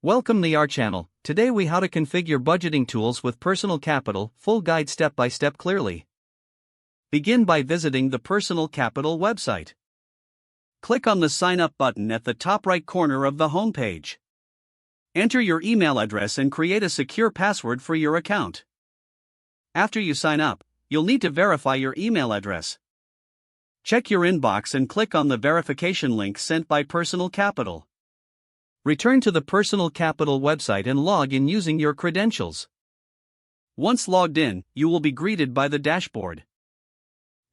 Welcome to our channel. Today we how to configure budgeting tools with Personal Capital, full guide step by step clearly. Begin by visiting the Personal Capital website. Click on the Sign Up button at the top right corner of the home page. Enter your email address and create a secure password for your account. After you sign up, you'll need to verify your email address. Check your inbox and click on the verification link sent by Personal Capital. Return to the Personal Capital website and log in using your credentials. Once logged in, you will be greeted by the dashboard.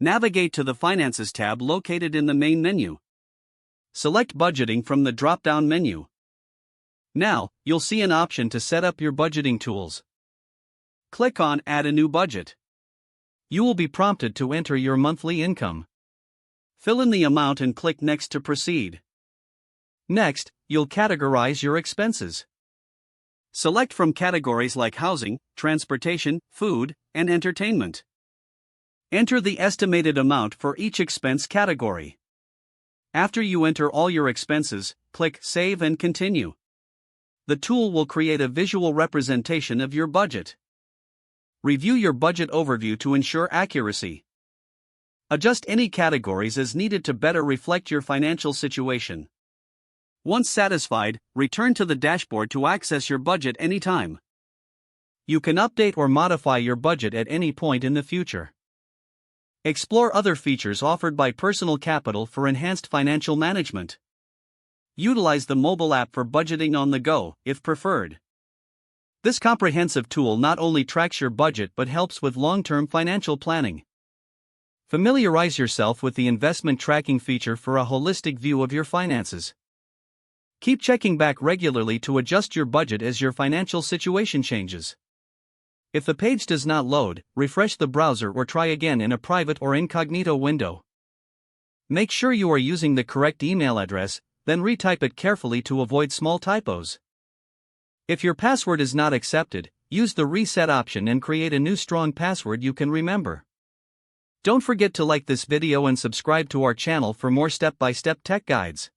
Navigate to the Finances tab located in the main menu. Select Budgeting from the drop-down menu. Now, you'll see an option to set up your budgeting tools. Click on Add a new budget. You will be prompted to enter your monthly income. Fill in the amount and click Next to proceed. Next, you'll categorize your expenses. Select from categories like housing, transportation, food, and entertainment. Enter the estimated amount for each expense category. After you enter all your expenses, click Save and Continue. The tool will create a visual representation of your budget. Review your budget overview to ensure accuracy. Adjust any categories as needed to better reflect your financial situation. Once satisfied, return to the dashboard to access your budget anytime. You can update or modify your budget at any point in the future. Explore other features offered by Personal Capital for enhanced financial management. Utilize the mobile app for budgeting on the go, if preferred. This comprehensive tool not only tracks your budget but helps with long-term financial planning. Familiarize yourself with the investment tracking feature for a holistic view of your finances. Keep checking back regularly to adjust your budget as your financial situation changes. If the page does not load, refresh the browser or try again in a private or incognito window. Make sure you are using the correct email address, then retype it carefully to avoid small typos. If your password is not accepted, use the reset option and create a new strong password you can remember. Don't forget to like this video and subscribe to our channel for more step-by-step tech guides.